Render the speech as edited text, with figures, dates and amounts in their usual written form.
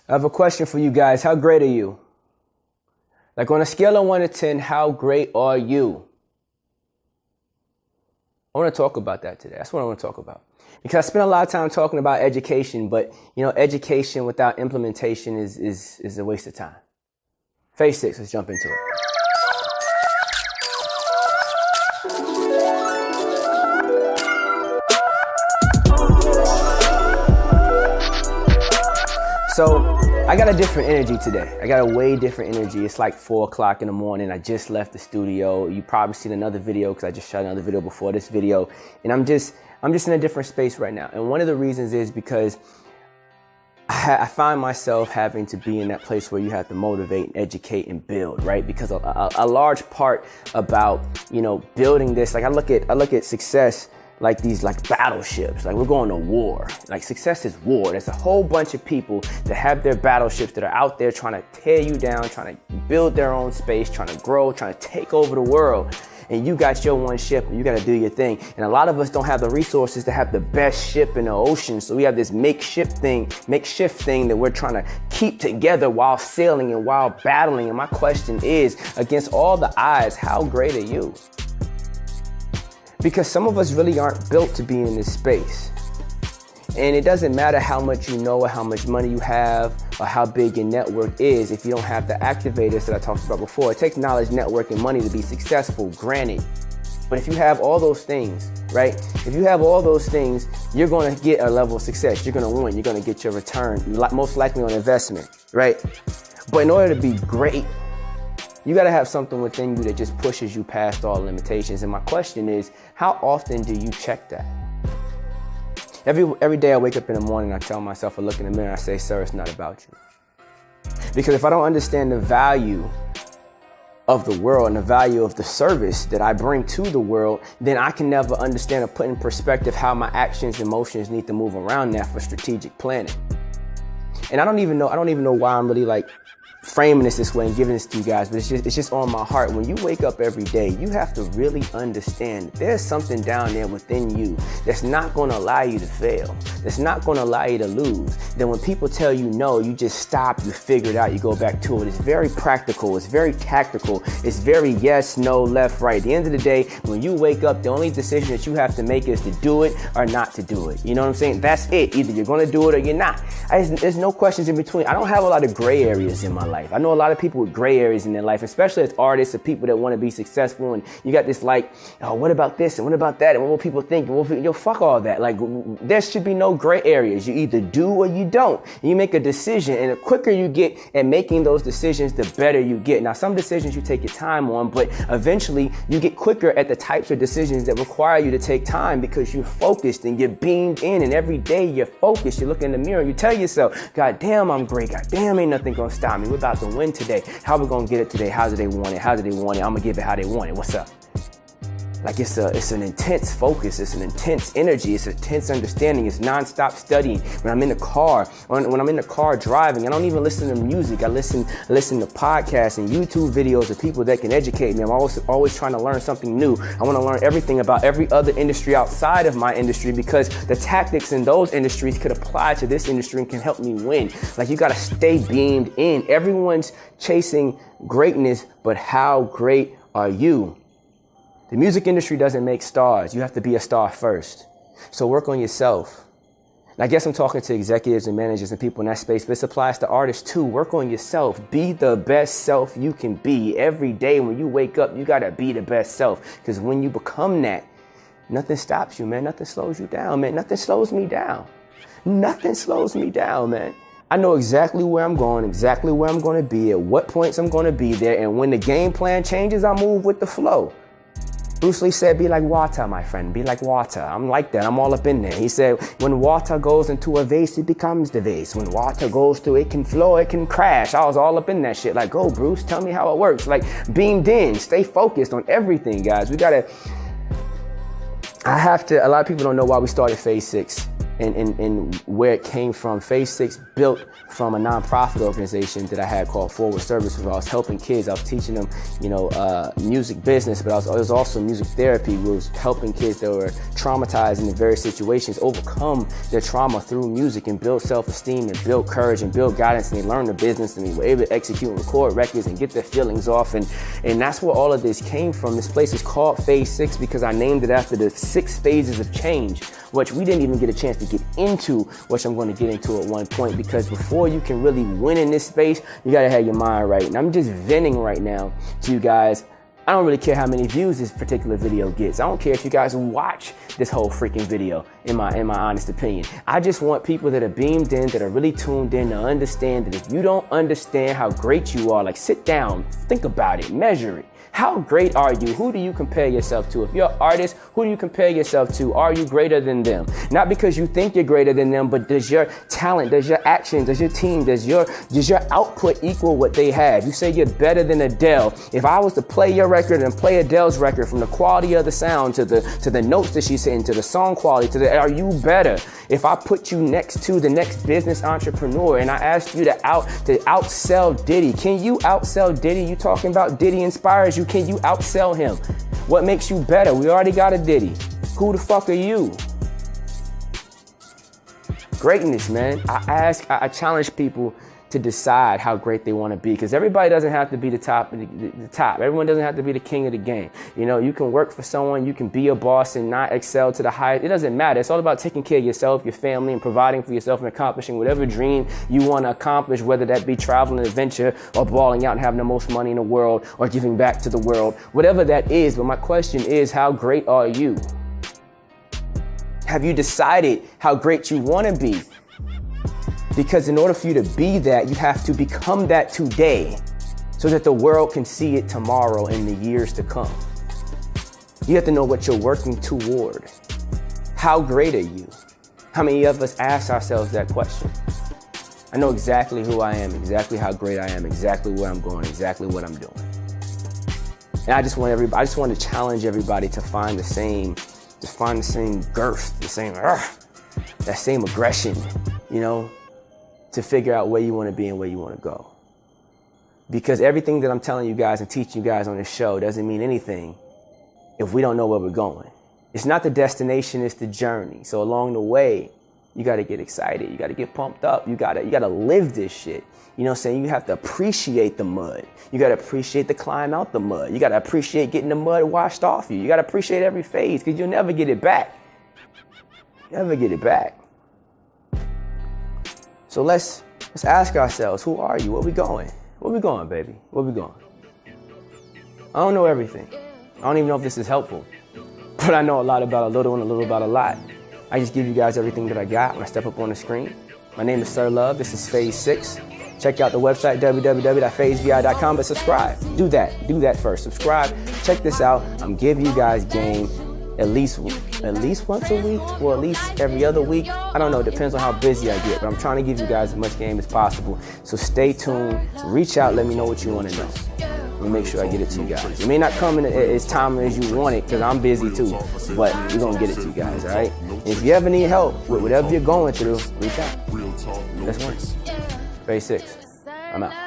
I have a question for you guys. How great are you? Like on a scale of 1 to 10, how great are you? I want to talk about that today. That's what I want to talk about. Because I spent a lot of time talking about education, but education without implementation is a waste of time. Phase 6, let's jump into it. So I got a different energy today. I got a way different energy. It's like 4 o'clock in the morning. I just left the studio. You probably seen another video because I just shot another video before this video. And I'm just in a different space right now. And one of the reasons is because I find myself having to be in that place where you have to motivate and educate and build, right? Because a large part about, building this, like I look at success like these battleships, like we're going to war. Like success is war. There's a whole bunch of people that have their battleships that are out there trying to tear you down, trying to build their own space, trying to grow, trying to take over the world. And you got your one ship and you got to do your thing. And a lot of us don't have the resources to have the best ship in the ocean. So we have this makeshift thing that we're trying to keep together while sailing and while battling. And my question is, against all the odds, how great are you? Because some of us really aren't built to be in this space. And it doesn't matter how much you know or how much money you have or how big your network is if you don't have the activators that I talked about before. It takes knowledge, network, and money to be successful, granted. But if you have all those things, right? If you have all those things, you're going to get a level of success. You're going to win. You're going to get your return, most likely on investment, right? But in order to be great, you got to have something within you that just pushes you past all limitations. And my question is, how often do you check that? Every day I wake up in the morning, I tell myself, I look in the mirror, I say, sir, it's not about you. Because if I don't understand the value of the world and the value of the service that I bring to the world, then I can never understand or put in perspective how my actions and emotions need to move around that for strategic planning. And I don't even know why I'm really framing this way and giving this to you guys, but it's just on my heart. When you wake up every day, you have to really understand there's something down there within you that's not going to allow you to fail, that's not going to allow you to lose. Then when people tell you no, you just stop, you figure it out, you go back to it. It's very practical, it's very tactical, it's very yes, no, left, right. At the end of the day, when you wake up, the only decision that you have to make is to do it or not to do it. You know what I'm saying? That's it. Either you're going to do it or you're not. There's no questions in between. I don't have a lot of gray areas in my life. I know a lot of people with gray areas in their life, especially as artists or people that want to be successful. And you got this what about this and what about that? And what will people think? Fuck all that. There should be no gray areas. You either do or you don't. And you make a decision. And the quicker you get at making those decisions, the better you get. Now, some decisions you take your time on, but eventually you get quicker at the types of decisions that require you to take time because you're focused and you're beamed in. And every day you're focused. You look in the mirror and you tell yourself, God damn, I'm great. God damn, ain't nothing going to stop me. We're about to win today. How we gonna get it today? How do they want it? How do they want it? I'm gonna give it how they want it. What's up? It's an intense focus. It's an intense energy. It's intense understanding. It's nonstop studying. When I'm in the car, when I'm in the car driving, I don't even listen to music. I listen to podcasts and YouTube videos of people that can educate me. I'm always trying to learn something new. I want to learn everything about every other industry outside of my industry because the tactics in those industries could apply to this industry and can help me win. You got to stay beamed in. Everyone's chasing greatness, but how great are you? The music industry doesn't make stars. You have to be a star first. So work on yourself. And I guess I'm talking to executives and managers and people in that space, but this applies to artists too. Work on yourself. Be the best self you can be. Every day when you wake up, you got to be the best self. Because when you become that, nothing stops you, man. Nothing slows you down, man. Nothing slows me down. Nothing slows me down, man. I know exactly where I'm going, exactly where I'm going to be, at what points I'm going to be there. And when the game plan changes, I move with the flow. Bruce Lee said, be like water, my friend, be like water. I'm like that, I'm all up in there. He said, when water goes into a vase, it becomes the vase. When water goes to, it can flow, it can crash. I was all up in that shit. Go, Bruce, tell me how it works. Beamed in, stay focused on everything, guys. A lot of people don't know why we started phase 6. and where it came from. Phase 6 built from a nonprofit organization that I had called Forward Service, where I was helping kids. I was teaching them, music business, but it was also music therapy. We was helping kids that were traumatized in various situations overcome their trauma through music and build self-esteem and build courage and build guidance, and they learn the business and they were able to execute and record records and get their feelings off. And that's where all of this came from. This place is called Phase 6 because I named it after the 6 phases of change, which we didn't even get a chance to get into, which I'm going to get into at one point, because before you can really win in this space, you got to have your mind right. And I'm just venting right now to you guys. I don't really care how many views this particular video gets. I don't care if you guys watch this whole freaking video, in my honest opinion. I just want people that are beamed in, that are really tuned in, to understand that if you don't understand how great you are, like, sit down, think about it, measure it. How great are you? Who do you compare yourself to? If you're an artist, who do you compare yourself to? Are you greater than them? Not because you think you're greater than them, but does your talent, does your action, does your team, does your output equal what they have? You say you're better than Adele. If I was to play your record and play Adele's record, from the quality of the sound to the notes that she's hitting, to the song quality, are you better? If I put you next to the next business entrepreneur and I asked you to outsell Diddy, can you outsell Diddy? You talking about Diddy inspires you. Can you outsell him? What makes you better? We already got a Diddy. Who the fuck are you? Greatness, man. I challenge people to decide how great they want to be, because everybody doesn't have to be the top. Everyone doesn't have to be the king of the game. You can work for someone, you can be a boss and not excel to the highest. It doesn't matter. It's all about taking care of yourself, your family, and providing for yourself and accomplishing whatever dream you want to accomplish, whether that be traveling an adventure or balling out and having the most money in the world or giving back to the world, whatever that is. But my question is, how great are you? Have you decided how great you want to be? Because in order for you to be that, you have to become that today, so that the world can see it tomorrow and the years to come. You have to know what you're working toward. How great are you? How many of us ask ourselves that question? I know exactly who I am, exactly how great I am, exactly where I'm going, exactly what I'm doing. And I just want to challenge everybody to find the same girth, that same aggression, to figure out where you want to be and where you want to go. Because everything that I'm telling you guys and teaching you guys on this show doesn't mean anything if we don't know where we're going. It's not the destination, it's the journey. So along the way, you got to get excited. You got to get pumped up. You got to live this shit. You know what I'm saying? You have to appreciate the mud. You got to appreciate the climb out the mud. You got to appreciate getting the mud washed off you. You got to appreciate every phase, because you'll never get it back. Never get it back. So let's ask ourselves, who are you? Where we going? Where we going, baby? Where we going? I don't know everything. I don't even know if this is helpful, but I know a lot about a little and a little about a lot. I just give you guys everything that I got when I step up on the screen. My name is Sirr Love. This is Phase 6. Check out the website, www.phasevi.com, but subscribe. Do that first. Subscribe. Check this out. I'm giving you guys game at least once a week, or at least every other week. I don't know, it depends on how busy I get, but I'm trying to give you guys as much game as possible. So stay tuned, reach out, let me know what you want to know. We'll make sure I get it to you guys. It may not come in as timely as you want it, because I'm busy too, but we're going to get it to you guys, all right? And if you ever need help with whatever you're going through, reach out. Let's work. Phase 6. I'm out.